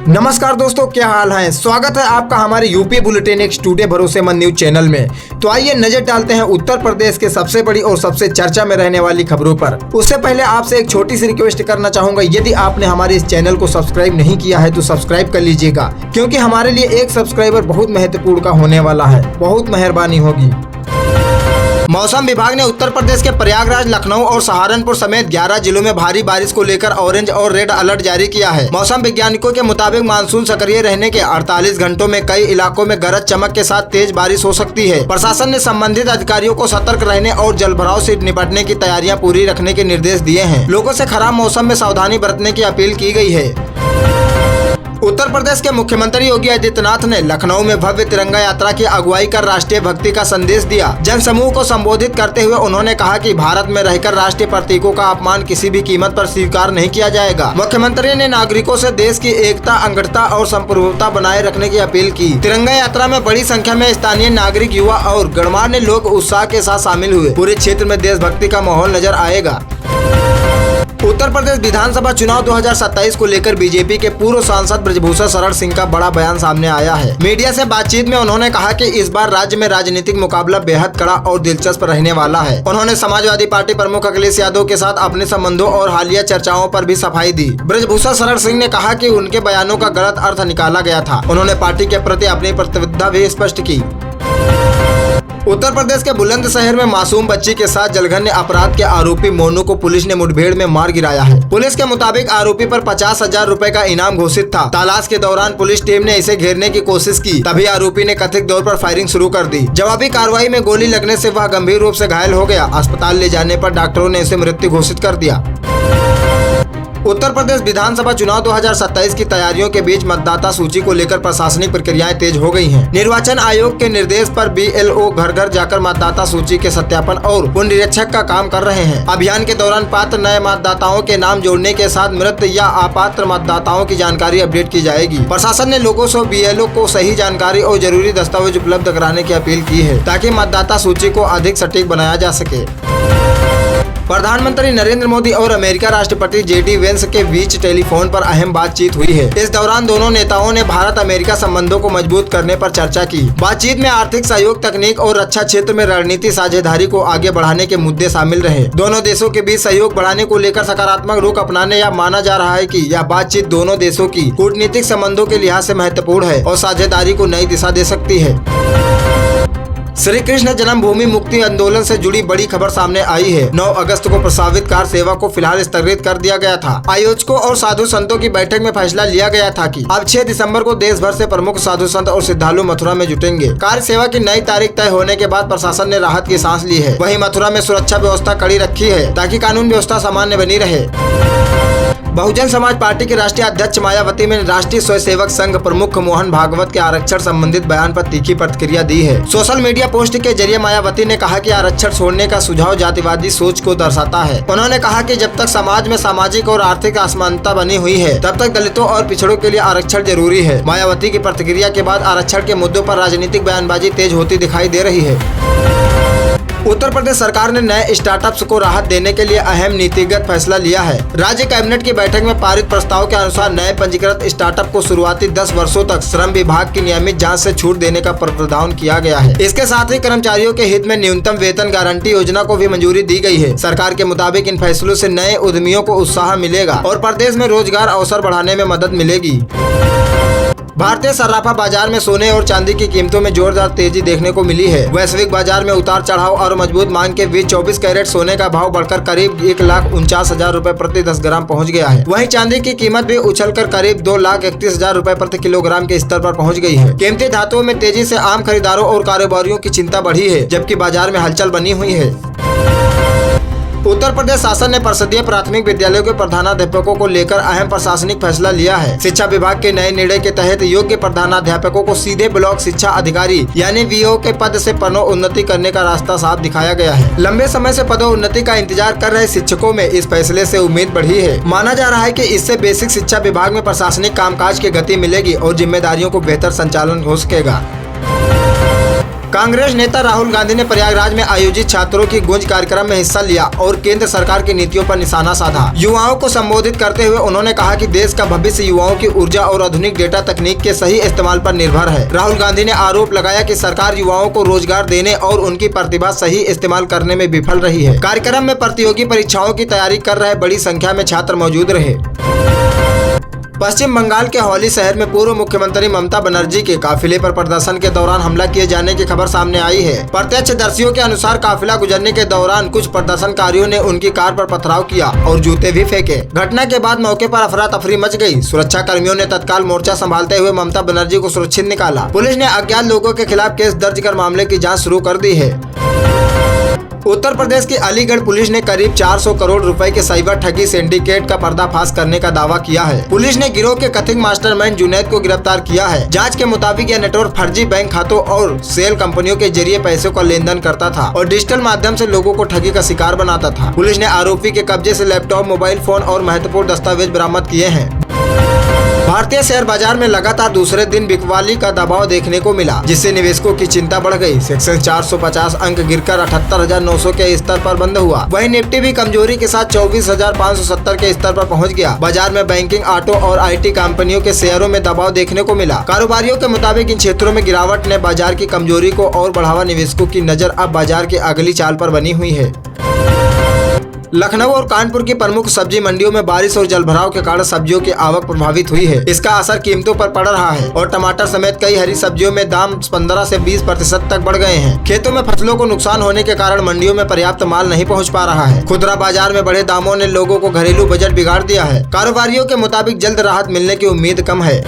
नमस्कार दोस्तों, क्या हाल है। स्वागत है आपका हमारे यूपी बुलेटिन एक टुडे भरोसेमंद न्यूज चैनल में। तो आइए नजर डालते हैं उत्तर प्रदेश के सबसे बड़ी और सबसे चर्चा में रहने वाली खबरों पर। उससे पहले आपसे एक छोटी सी रिक्वेस्ट करना चाहूंगा, यदि आपने हमारे इस चैनल को सब्सक्राइब नहीं किया है तो सब्सक्राइब कर लीजिएगा, क्योंकि हमारे लिए एक सब्सक्राइबर बहुत महत्वपूर्ण का होने वाला है। बहुत मेहरबानी होगी। मौसम विभाग ने उत्तर प्रदेश के प्रयागराज, लखनऊ और सहारनपुर समेत 11 जिलों में भारी बारिश को लेकर ऑरेंज और रेड अलर्ट जारी किया है। मौसम वैज्ञानिकों के मुताबिक मानसून सक्रिय रहने के 48 घंटों में कई इलाकों में गरज चमक के साथ तेज बारिश हो सकती है। प्रशासन ने संबंधित अधिकारियों को सतर्क रहने और जलभराव से निपटने की तैयारियां पूरी रखने के निर्देश दिए हैं। लोगों से खराब मौसम में सावधानी बरतने की अपील की गई है। उत्तर प्रदेश के मुख्यमंत्री योगी आदित्यनाथ ने लखनऊ में भव्य तिरंगा यात्रा की अगुवाई कर राष्ट्रीय भक्ति का संदेश दिया। जनसमूह को संबोधित करते हुए उन्होंने कहा कि भारत में रहकर राष्ट्रीय प्रतीकों का अपमान किसी भी कीमत पर स्वीकार नहीं किया जाएगा। मुख्यमंत्री ने नागरिकों से देश की एकता, अखंडता और संप्रभुता बनाए रखने की अपील की। तिरंगा यात्रा में बड़ी संख्या में स्थानीय नागरिक, युवा और गणमान्य लोग उत्साह के साथ शामिल हुए। पूरे क्षेत्र में देशभक्ति का माहौल नजर आएगा। उत्तर प्रदेश विधानसभा चुनाव 2027 को लेकर बीजेपी के पूर्व सांसद ब्रजभूषण शरण सिंह का बड़ा बयान सामने आया है। मीडिया से बातचीत में उन्होंने कहा कि इस बार राज्य में राजनीतिक मुकाबला बेहद कड़ा और दिलचस्प रहने वाला है। उन्होंने समाजवादी पार्टी प्रमुख अखिलेश यादव के साथ अपने संबंधों और हालिया चर्चाओं पर भी सफाई दी। ब्रजभूषण शरण सिंह ने कहा कि उनके बयानों का गलत अर्थ निकाला गया था। उन्होंने पार्टी के प्रति अपनी प्रतिबद्धता भी स्पष्ट की। उत्तर प्रदेश के बुलंदशहर में मासूम बच्ची के साथ जघन्य अपराध के आरोपी मोनू को पुलिस ने मुठभेड़ में मार गिराया है। पुलिस के मुताबिक आरोपी पर 50,000 रुपए का इनाम घोषित था। तलाश के दौरान पुलिस टीम ने इसे घेरने की कोशिश की, तभी आरोपी ने कथित तौर पर फायरिंग शुरू कर दी। जवाबी कार्रवाई में गोली लगने से वह गंभीर रूप से घायल हो गया। अस्पताल ले जाने पर डॉक्टरों ने इसे मृत्यु घोषित कर दिया। उत्तर प्रदेश विधानसभा चुनाव 2027 की तैयारियों के बीच मतदाता सूची को लेकर प्रशासनिक प्रक्रियाएं तेज हो गई हैं। निर्वाचन आयोग के निर्देश पर BLO घर घर जाकर मतदाता सूची के सत्यापन और पुनरीक्षक का काम कर रहे हैं। अभियान के दौरान पात्र नए मतदाताओं के नाम जोड़ने के साथ मृत या अपात्र मतदाताओं की जानकारी अपडेट की जाएगी। प्रशासन ने लोगों से BLO को सही जानकारी और जरूरी दस्तावेज उपलब्ध कराने की अपील की है, ताकि मतदाता सूची को अधिक सटीक बनाया जा सके। प्रधानमंत्री नरेंद्र मोदी और अमेरिका राष्ट्रपति JD वेंस के बीच टेलीफोन पर अहम बातचीत हुई है। इस दौरान दोनों नेताओं ने भारत अमेरिका संबंधों को मजबूत करने पर चर्चा की। बातचीत में आर्थिक सहयोग, तकनीक और रक्षा क्षेत्र में रणनीति साझेदारी को आगे बढ़ाने के मुद्दे शामिल रहे। दोनों देशों के बीच सहयोग बढ़ाने को लेकर सकारात्मक रुख अपनाने या माना जा रहा है कि यह बातचीत दोनों देशों की कूटनीतिक संबंधों के लिहाज से महत्वपूर्ण है और साझेदारी को नई दिशा दे सकती है। श्री कृष्ण जन्मभूमि मुक्ति आंदोलन से जुड़ी बड़ी खबर सामने आई है। 9 अगस्त को प्रस्तावित कार सेवा को फिलहाल स्थगित कर दिया गया था। आयोजकों और साधु संतों की बैठक में फैसला लिया गया था कि अब 6 दिसंबर को देश भर से प्रमुख साधु संत और श्रद्धालु मथुरा में जुटेंगे। कार सेवा की नई तारीख तय होने के बाद प्रशासन ने राहत की सांस ली है। वहीं मथुरा में सुरक्षा व्यवस्था कड़ी रखी है, ताकि कानून व्यवस्था सामान्य बनी रहे। बहुजन समाज पार्टी की राष्ट्रीय अध्यक्ष मायावती ने राष्ट्रीय स्वयंसेवक संघ प्रमुख मोहन भागवत के आरक्षण संबंधित बयान पर तीखी प्रतिक्रिया दी है। सोशल मीडिया पोस्ट के जरिए मायावती ने कहा कि आरक्षण छोड़ने का सुझाव जातिवादी सोच को दर्शाता है। उन्होंने कहा कि जब तक समाज में सामाजिक और आर्थिक असमानता बनी हुई है, तब तक दलितों और पिछड़ों के लिए आरक्षण जरूरी है। मायावती की प्रतिक्रिया के बाद आरक्षण के मुद्दों पर राजनीतिक बयानबाजी तेज होती दिखाई दे रही है। उत्तर प्रदेश सरकार ने नए स्टार्टअप्स को राहत देने के लिए अहम नीतिगत फैसला लिया है। राज्य कैबिनेट की बैठक में पारित प्रस्ताव के अनुसार नए पंजीकृत स्टार्टअप को शुरुआती 10 वर्षों तक श्रम विभाग की नियमित जांच से छूट देने का प्रावधान किया गया है। इसके साथ ही कर्मचारियों के हित में न्यूनतम वेतन गारंटी योजना को भी मंजूरी दी गई है। सरकार के मुताबिक इन फैसलों से नए उद्यमियों को उत्साह मिलेगा और प्रदेश में रोजगार अवसर बढ़ाने में मदद मिलेगी। भारतीय सराफा बाजार में सोने और चांदी की कीमतों में जोरदार तेजी देखने को मिली है। वैश्विक बाजार में उतार चढ़ाव और मजबूत मांग के बीच 24 कैरेट सोने का भाव बढ़कर करीब 1,49,000 रुपए प्रति 10 ग्राम पहुंच गया है। वहीं चांदी की कीमत भी उछलकर करीब 2,31,000 रुपए प्रति किलोग्राम के स्तर पर पहुंच गई है। कीमती धातुओं में तेजी से आम खरीदारों और कारोबारियों की चिंता बढ़ी है, जबकि बाजार में हलचल बनी हुई है। उत्तर प्रदेश शासन ने परिषदीय प्राथमिक विद्यालयों के प्रधानाध्यापकों को लेकर अहम प्रशासनिक फैसला लिया है। शिक्षा विभाग के नए निर्णय के तहत योग्य प्रधानाध्यापकों को सीधे ब्लॉक शिक्षा अधिकारी यानी VO के पद से पदोन्नति करने का रास्ता साफ दिखाया गया है। लंबे समय से पदोन्नति का इंतजार कर रहे शिक्षकों में इस फैसले से उम्मीद बढ़ी है। माना जा रहा है कि इससे बेसिक शिक्षा विभाग में प्रशासनिक कामकाज की गति मिलेगी और जिम्मेदारियों को बेहतर संचालन हो सकेगा। कांग्रेस नेता राहुल गांधी ने प्रयागराज में आयोजित छात्रों की गूंज कार्यक्रम में हिस्सा लिया और केंद्र सरकार की नीतियों पर निशाना साधा। युवाओं को संबोधित करते हुए उन्होंने कहा कि देश का भविष्य युवाओं की ऊर्जा और आधुनिक डेटा तकनीक के सही इस्तेमाल पर निर्भर है। राहुल गांधी ने आरोप लगाया कि सरकार युवाओं को रोजगार देने और उनकी प्रतिभा सही इस्तेमाल करने में विफल रही है। कार्यक्रम में प्रतियोगी परीक्षाओं की तैयारी कर रहे बड़ी संख्या में छात्र मौजूद रहे। पश्चिम बंगाल के हौली शहर में पूर्व मुख्यमंत्री ममता बनर्जी के काफिले पर प्रदर्शन के दौरान हमला किए जाने की खबर सामने आई है। प्रत्यक्षदर्शियों के अनुसार काफिला गुजरने के दौरान कुछ प्रदर्शनकारियों ने उनकी कार पर पथराव किया और जूते भी फेंके। घटना के बाद मौके पर अफरा तफरी मच गई। सुरक्षा कर्मियों ने तत्काल मोर्चा संभालते हुए ममता बनर्जी को सुरक्षित निकाला। पुलिस ने अज्ञात लोगों के खिलाफ केस दर्ज कर मामले की जाँच शुरू कर दी है। उत्तर प्रदेश की अलीगढ़ पुलिस ने करीब 400 करोड़ रुपए के साइबर ठगी सिंडिकेट का पर्दाफाश करने का दावा किया है। पुलिस ने गिरोह के कथित मास्टरमाइंड जुनैद को गिरफ्तार किया है। जांच के मुताबिक यह नेटवर्क फर्जी बैंक खातों और सेल कंपनियों के जरिए पैसों का लेन देन करता था और डिजिटल माध्यम से लोगों को ठगी का शिकार बनाता था। पुलिस ने आरोपी के कब्जे से लैपटॉप, मोबाइल फोन और महत्वपूर्ण दस्तावेज बरामद किए हैं। भारतीय शेयर बाजार में लगातार दूसरे दिन बिकवाली का दबाव देखने को मिला, जिससे निवेशकों की चिंता बढ़ गई। सेंसेक्स 450 अंक गिरकर 78,900 के स्तर पर बंद हुआ। वहीं निफ्टी भी कमजोरी के साथ 24,570 के स्तर पर पहुंच गया। बाजार में बैंकिंग, ऑटो और आईटी कंपनियों के शेयरों में दबाव देखने को मिला। कारोबारियों के मुताबिक इन क्षेत्रों में गिरावट ने बाजार की कमजोरी को और बढ़ावा। निवेशकों की नजर अब बाजार की अगली चाल पर बनी हुई है। लखनऊ और कानपुर की प्रमुख सब्जी मंडियों में बारिश और जलभराव के कारण सब्जियों की आवक प्रभावित हुई है। इसका असर कीमतों पर पड़ रहा है और टमाटर समेत कई हरी सब्जियों में दाम 15 से 20% तक बढ़ गए हैं। खेतों में फसलों को नुकसान होने के कारण मंडियों में पर्याप्त माल नहीं पहुंच पा रहा है। खुदरा बाजार में बढ़े दामों ने लोगों को घरेलू बजट बिगाड़ दिया है। कारोबारियों के मुताबिक जल्द राहत मिलने की उम्मीद कम है।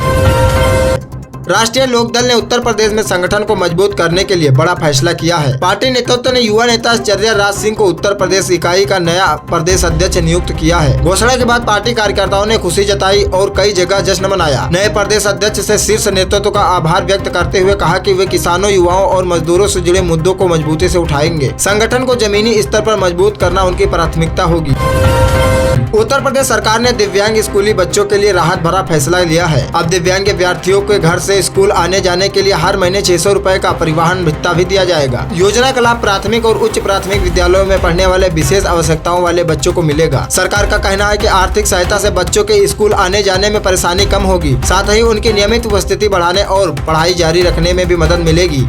राष्ट्रीय लोकदल ने उत्तर प्रदेश में संगठन को मजबूत करने के लिए बड़ा फैसला किया है। पार्टी नेतृत्व ने युवा नेता आचार्य राज सिंह को उत्तर प्रदेश इकाई का नया प्रदेश अध्यक्ष नियुक्त किया है। घोषणा के बाद पार्टी कार्यकर्ताओं ने खुशी जताई और कई जगह जश्न मनाया। नए प्रदेश अध्यक्ष से शीर्ष नेतृत्व का आभार व्यक्त करते हुए कहा कि वे किसानों, युवाओं और मजदूरों से जुड़े मुद्दों को मजबूती से उठाएंगे। संगठन को जमीनी स्तर पर मजबूत करना उनकी प्राथमिकता होगी। उत्तर प्रदेश सरकार ने दिव्यांग स्कूली बच्चों के लिए राहत भरा फैसला लिया है। अब दिव्यांग विद्यार्थियों के घर से स्कूल आने जाने के लिए हर महीने 600 रुपए का परिवहन भत्ता भी दिया जाएगा। योजना का लाभ प्राथमिक और उच्च प्राथमिक विद्यालयों में पढ़ने वाले विशेष आवश्यकताओं वाले बच्चों को मिलेगा। सरकार का कहना है कि आर्थिक सहायता से बच्चों के स्कूल आने जाने में परेशानी कम होगी, साथ ही उनकी नियमित उपस्थिति बढ़ाने और पढ़ाई जारी रखने में भी मदद मिलेगी।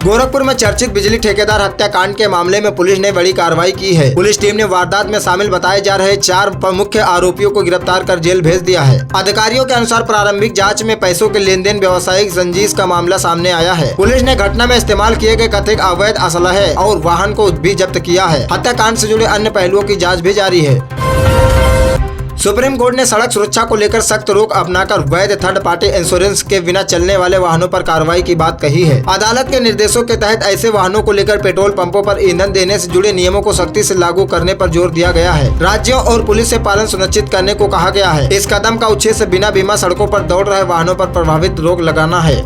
गोरखपुर में चर्चित बिजली ठेकेदार हत्याकांड के मामले में पुलिस ने बड़ी कार्रवाई की है। पुलिस टीम ने वारदात में शामिल बताए जा रहे 4 मुख्य आरोपियों को गिरफ्तार कर जेल भेज दिया है। अधिकारियों के अनुसार प्रारंभिक जांच में पैसों के लेन देन, व्यावसायिक रंजिश का मामला सामने आया है। पुलिस ने घटना में इस्तेमाल किए गए कथित अवैध असलहे और वाहन को भी जब्त किया है। हत्याकांड से जुड़े अन्य पहलुओं की जाँच भी जारी है। सुप्रीम कोर्ट ने सड़क सुरक्षा को लेकर सख्त रोक अपनाकर वैध थर्ड पार्टी इंश्योरेंस के बिना चलने वाले वाहनों पर कार्रवाई की बात कही है। अदालत के निर्देशों के तहत ऐसे वाहनों को लेकर पेट्रोल पंपों पर ईंधन देने से जुड़े नियमों को सख्ती से लागू करने पर जोर दिया गया है। राज्यों और पुलिस से पालन सुनिश्चित करने को कहा गया है। इस कदम का उद्देश्य बिना बीमा सड़कों पर दौड़ रहे वाहनों पर प्रभावित रोक लगाना है।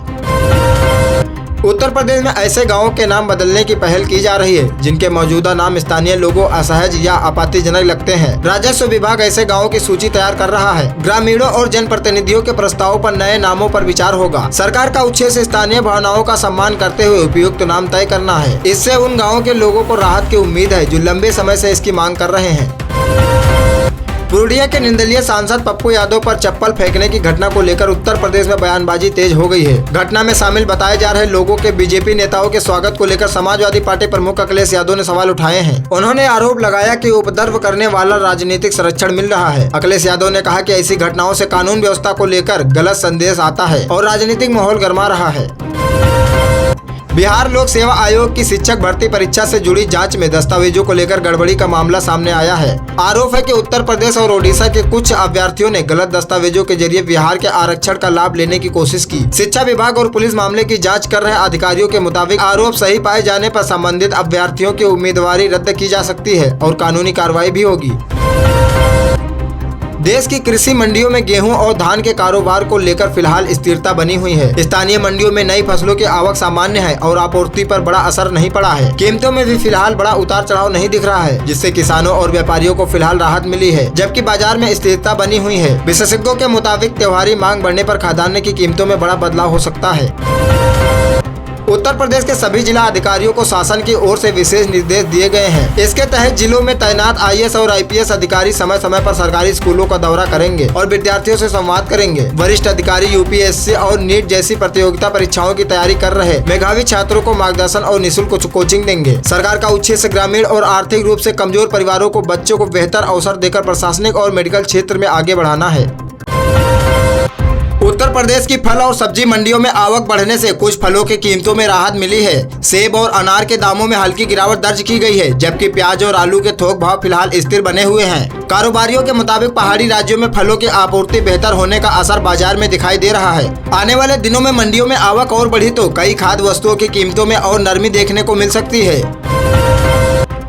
उत्तर प्रदेश में ऐसे गांवों के नाम बदलने की पहल की जा रही है जिनके मौजूदा नाम स्थानीय लोगों असहज या आपत्तिजनक लगते हैं। राजस्व विभाग ऐसे गांवों की सूची तैयार कर रहा है। ग्रामीणों और जनप्रतिनिधियों के प्रस्तावों पर नए नामों पर विचार होगा। सरकार का उद्देश्य स्थानीय भावनाओं का सम्मान करते हुए उपयुक्त नाम तय करना है। इससे उन गाँवों के लोगों को राहत की उम्मीद है जो लंबे समय से इसकी मांग कर रहे हैं। पूर्णिया के निर्दलीय सांसद पप्पू यादव पर चप्पल फेंकने की घटना को लेकर उत्तर प्रदेश में बयानबाजी तेज हो गई है। घटना में शामिल बताए जा रहे लोगों के बीजेपी नेताओं के स्वागत को लेकर समाजवादी पार्टी प्रमुख अखिलेश यादव ने सवाल उठाए हैं। उन्होंने आरोप लगाया कि उपद्रव करने वाला राजनीतिक संरक्षण मिल रहा है। अखिलेश यादव ने कहा कि ऐसी घटनाओं से कानून व्यवस्था को लेकर गलत संदेश आता है और राजनीतिक माहौल गर्मा रहा है। बिहार लोक सेवा आयोग की शिक्षक भर्ती परीक्षा से जुड़ी जांच में दस्तावेजों को लेकर गड़बड़ी का मामला सामने आया है। आरोप है कि उत्तर प्रदेश और ओडिशा के कुछ अभ्यर्थियों ने गलत दस्तावेजों के जरिए बिहार के आरक्षण का लाभ लेने की कोशिश की। शिक्षा विभाग और पुलिस मामले की जांच कर रहे अधिकारियों के मुताबिक आरोप सही पाए जाने पर संबंधित अभ्यर्थियों की उम्मीदवारी रद्द की जा सकती है और कानूनी कार्रवाई भी होगी। देश की कृषि मंडियों में गेहूं और धान के कारोबार को लेकर फिलहाल स्थिरता बनी हुई है। स्थानीय मंडियों में नई फसलों की आवक सामान्य है और आपूर्ति पर बड़ा असर नहीं पड़ा है। कीमतों में भी फिलहाल बड़ा उतार चढ़ाव नहीं दिख रहा है, जिससे किसानों और व्यापारियों को फिलहाल राहत मिली है, जबकि बाजार में स्थिरता बनी हुई है। विशेषज्ञों के मुताबिक त्योहारी मांग बढ़ने पर खाद्यान्न की कीमतों में बड़ा बदलाव हो सकता है। उत्तर प्रदेश के सभी जिला अधिकारियों को शासन की ओर से विशेष निर्देश दिए गए हैं। इसके तहत जिलों में तैनात IAS और IPS अधिकारी समय समय पर सरकारी स्कूलों का दौरा करेंगे और विद्यार्थियों से संवाद करेंगे। वरिष्ठ अधिकारी UPSC और नीट जैसी प्रतियोगिता परीक्षाओं की तैयारी कर रहे मेधावी छात्रों को मार्गदर्शन और निःशुल्क कोचिंग देंगे। सरकार का उद्देश्य ग्रामीण और आर्थिक रूप से कमजोर परिवारों को बच्चों को बेहतर अवसर देकर प्रशासनिक और मेडिकल क्षेत्र में आगे बढ़ाना है। उत्तर प्रदेश की फल और सब्जी मंडियों में आवक बढ़ने से कुछ फलों की कीमतों में राहत मिली है। सेब और अनार के दामों में हल्की गिरावट दर्ज की गई है, जबकि प्याज और आलू के थोक भाव फिलहाल स्थिर बने हुए हैं। कारोबारियों के मुताबिक पहाड़ी राज्यों में फलों की आपूर्ति बेहतर होने का असर बाजार में दिखाई दे रहा है। आने वाले दिनों में मंडियों में आवक और बढ़ी तो कई खाद्य वस्तुओं की कीमतों में और नरमी देखने को मिल सकती है।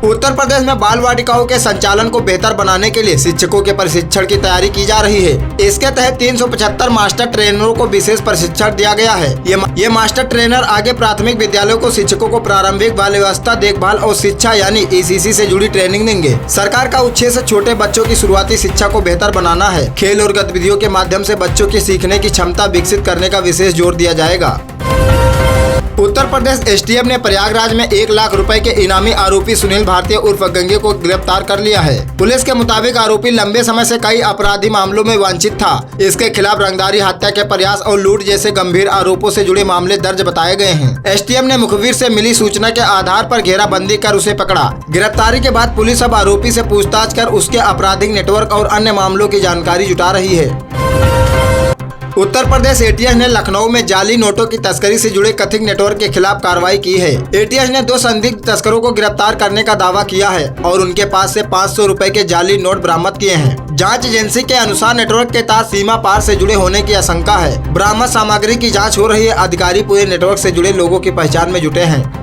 उत्तर प्रदेश में बाल वाटिकाओं के संचालन को बेहतर बनाने के लिए शिक्षकों के प्रशिक्षण की तैयारी की जा रही है। इसके तहत 375 मास्टर ट्रेनरों को विशेष प्रशिक्षण दिया गया है। ये मास्टर ट्रेनर आगे प्राथमिक विद्यालयों को शिक्षकों को प्रारंभिक बाल व्यवस्था देखभाल और शिक्षा यानी ECC से जुड़ी ट्रेनिंग देंगे। सरकार का उद्देश्य छोटे बच्चों की शुरुआती शिक्षा को बेहतर बनाना है। खेल और गतिविधियों के माध्यम से बच्चों की सीखने की क्षमता विकसित करने का विशेष जोर दिया जाएगा। उत्तर प्रदेश STF ने प्रयागराज में 1 लाख रुपए के इनामी आरोपी सुनील भारतीय उर्फ गंगे को गिरफ्तार कर लिया है। पुलिस के मुताबिक आरोपी लंबे समय से कई आपराधिक मामलों में वांछित था। इसके खिलाफ रंगदारी, हत्या के प्रयास और लूट जैसे गंभीर आरोपों से जुड़े मामले दर्ज बताए गए हैं। STF ने मुखबिर से मिली सूचना के आधार पर घेराबंदी कर उसे पकड़ा। गिरफ्तारी के बाद पुलिस अब आरोपी से पूछताछ कर उसके आपराधिक नेटवर्क और अन्य मामलों की जानकारी जुटा रही है। उत्तर प्रदेश ATS ने लखनऊ में जाली नोटों की तस्करी से जुड़े कथित नेटवर्क के खिलाफ कार्रवाई की है। ATS ने 2 संदिग्ध तस्करों को गिरफ्तार करने का दावा किया है और उनके पास से 500 रुपए के जाली नोट बरामद किए हैं। जांच एजेंसी के अनुसार नेटवर्क के तार सीमा पार से जुड़े होने की आशंका है। बरामद सामग्री की जाँच हो रही है। अधिकारी पूरे नेटवर्क से जुड़े लोगों की पहचान में जुटे हैं।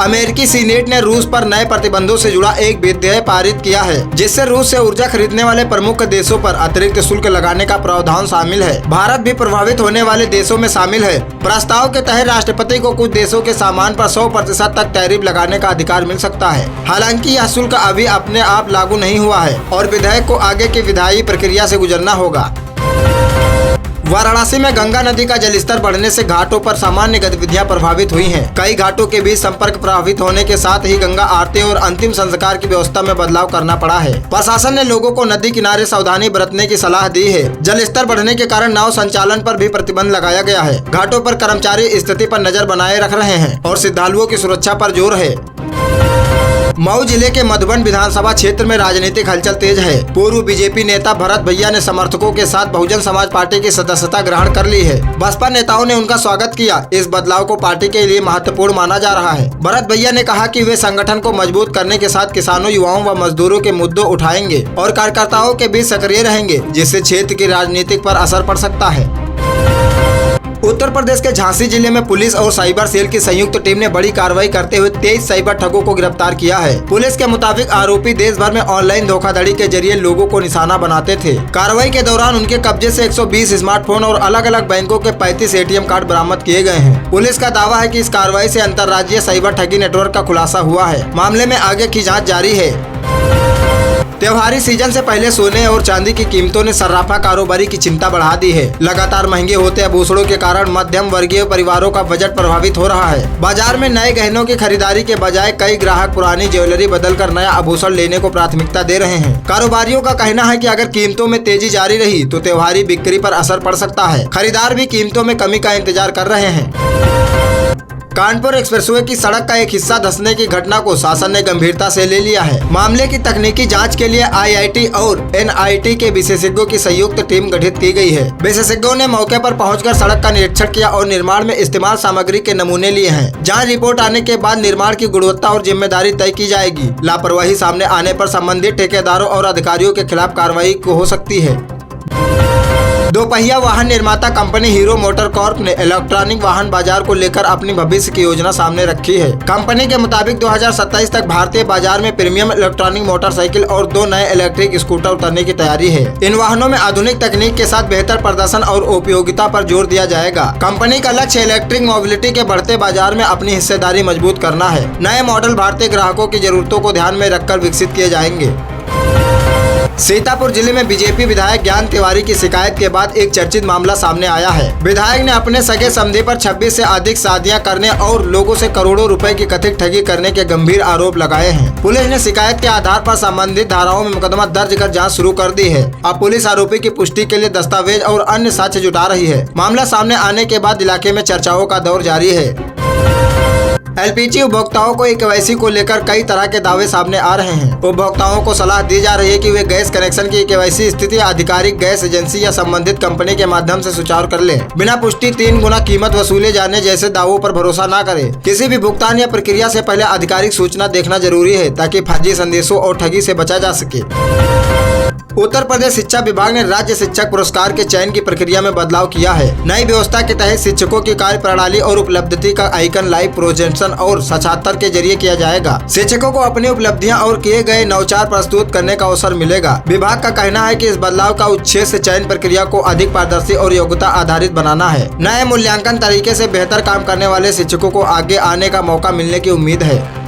अमेरिकी सीनेट ने रूस पर नए प्रतिबंधों से जुड़ा एक विधेयक पारित किया है, जिससे रूस से ऊर्जा खरीदने वाले प्रमुख देशों पर अतिरिक्त शुल्क लगाने का प्रावधान शामिल है। भारत भी प्रभावित होने वाले देशों में शामिल है। प्रस्ताव के तहत राष्ट्रपति को कुछ देशों के सामान पर 100% तक टैरिफ लगाने का अधिकार मिल सकता है। हालांकि यह शुल्क अभी अपने आप लागू नहीं हुआ है और विधेयक को आगे की विधायी प्रक्रिया से गुजरना होगा। वाराणसी में गंगा नदी का जलस्तर बढ़ने से घाटों पर सामान्य गतिविधियां प्रभावित हुई हैं। कई घाटों के बीच संपर्क प्रभावित होने के साथ ही गंगा आरती और अंतिम संस्कार की व्यवस्था में बदलाव करना पड़ा है। प्रशासन ने लोगों को नदी किनारे सावधानी बरतने की सलाह दी है। जलस्तर बढ़ने के कारण नाव संचालन पर भी प्रतिबंध लगाया गया है। घाटों पर कर्मचारी स्थिति पर नजर बनाए रख रहे हैं और श्रद्धालुओं की सुरक्षा पर जोर है। मऊ जिले के मधुबन विधानसभा क्षेत्र में राजनीतिक हलचल तेज है। पूर्व बीजेपी नेता भरत भैया ने समर्थकों के साथ बहुजन समाज पार्टी की सदस्यता ग्रहण कर ली है। बसपा नेताओं ने उनका स्वागत किया। इस बदलाव को पार्टी के लिए महत्वपूर्ण माना जा रहा है। भरत भैया ने कहा कि वे संगठन को मजबूत करने के साथ किसानों, युवाओं व मजदूरों के मुद्दों उठाएंगे और कार्यकर्ताओं के बीच सक्रिय रहेंगे, जिससे क्षेत्र की राजनीति पर असर पड़ सकता है। उत्तर प्रदेश के झांसी जिले में पुलिस और साइबर सेल की संयुक्त टीम ने बड़ी कार्रवाई करते हुए 23 साइबर ठगों को गिरफ्तार किया है। पुलिस के मुताबिक आरोपी देश भर में ऑनलाइन धोखाधड़ी के जरिए लोगों को निशाना बनाते थे। कार्रवाई के दौरान उनके कब्जे से 120 स्मार्टफोन और अलग अलग बैंकों के 35 ATM कार्ड बरामद किए गए हैं। पुलिस का दावा है कि इस कार्रवाई से अंतर्राज्यीय साइबर ठगी नेटवर्क का खुलासा हुआ है। मामले में आगे की जाँच जारी है। त्योहारी सीजन से पहले सोने और चांदी की कीमतों ने सर्राफा कारोबारी की चिंता बढ़ा दी है। लगातार महंगे होते आभूषणों के कारण मध्यम वर्गीय परिवारों का बजट प्रभावित हो रहा है। बाजार में नए गहनों की खरीदारी के बजाय कई ग्राहक पुरानी ज्वेलरी बदलकर नया आभूषण लेने को प्राथमिकता दे रहे हैं। कारोबारियों का कहना है कि अगर कीमतों में तेजी जारी रही तो त्योहारी बिक्री पर असर पड़ सकता है। खरीदार भी कीमतों में कमी का इंतजार कर रहे हैं। कानपुर एक्सप्रेसवे की सड़क का एक हिस्सा धंसने की घटना को शासन ने गंभीरता से ले लिया है। मामले की तकनीकी जांच के लिए IIT और NIT के विशेषज्ञों की संयुक्त टीम गठित की गई है। विशेषज्ञों ने मौके पर पहुंचकर सड़क का निरीक्षण किया और निर्माण में इस्तेमाल सामग्री के नमूने लिए हैं। जांच रिपोर्ट आने के बाद निर्माण की गुणवत्ता और जिम्मेदारी तय की जाएगी। लापरवाही सामने आने पर संबंधित ठेकेदारों और अधिकारियों के खिलाफ कार्रवाई हो सकती है। दोपहिया वाहन निर्माता कंपनी हीरो मोटर कॉर्प ने इलेक्ट्रॉनिक वाहन बाजार को लेकर अपनी भविष्य की योजना सामने रखी है। कंपनी के मुताबिक 2027 तक भारतीय बाजार में प्रीमियम इलेक्ट्रॉनिक मोटरसाइकिल और 2 नए इलेक्ट्रिक स्कूटर उतरने की तैयारी है। इन वाहनों में आधुनिक तकनीक के साथ बेहतर प्रदर्शन और उपयोगिता पर जोर दिया जाएगा। कंपनी का लक्ष्य इलेक्ट्रिक मोबिलिटी के बढ़ते बाजार में अपनी हिस्सेदारी मजबूत करना है। नए मॉडल भारतीय ग्राहकों की जरूरतों को ध्यान में रखकर विकसित किए जाएंगे। सीतापुर जिले में बीजेपी विधायक ज्ञान तिवारी की शिकायत के बाद एक चर्चित मामला सामने आया है। विधायक ने अपने सगे समधी पर 26 से अधिक शादियां करने और लोगों से करोड़ों रुपए की कथित ठगी करने के गंभीर आरोप लगाए हैं। पुलिस ने शिकायत के आधार पर संबंधित धाराओं में मुकदमा दर्ज कर जाँच शुरू कर दी है। अब पुलिस आरोपी की पुष्टि के लिए दस्तावेज और अन्य साक्ष्य जुटा रही है। मामला सामने आने के बाद इलाके में चर्चाओं का दौर जारी है। एलपीजी उपभोक्ताओं को केवाईसी को लेकर कई तरह के दावे सामने आ रहे हैं। उपभोक्ताओं को सलाह दी जा रही है कि वे गैस कनेक्शन की केवाईसी स्थिति आधिकारिक गैस एजेंसी या संबंधित कंपनी के माध्यम से सुचारू कर लें। बिना पुष्टि 3 गुना कीमत वसूले जाने जैसे दावों पर भरोसा न करें। किसी भी भुगतान या प्रक्रिया से पहले आधिकारिक सूचना देखना जरूरी है ताकि फर्जी संदेशों और ठगी से बचा जा सके। उत्तर प्रदेश शिक्षा विभाग ने राज्य शिक्षक पुरस्कार के चयन की प्रक्रिया में बदलाव किया है। नई व्यवस्था के तहत शिक्षकों की कार्य प्रणाली और उपलब्धि का आइकन लाइव प्रोजेक्शन और साक्षात्कार के जरिए किया जाएगा। शिक्षकों को अपनी उपलब्धियां और किए गए नवाचार प्रस्तुत करने का अवसर मिलेगा। विभाग का कहना है कि इस बदलाव का उद्देश्य से चयन प्रक्रिया को अधिक पारदर्शी और योग्यता आधारित बनाना है। नए मूल्यांकन तरीके से बेहतर काम करने वाले शिक्षकों को आगे आने का मौका मिलने की उम्मीद है।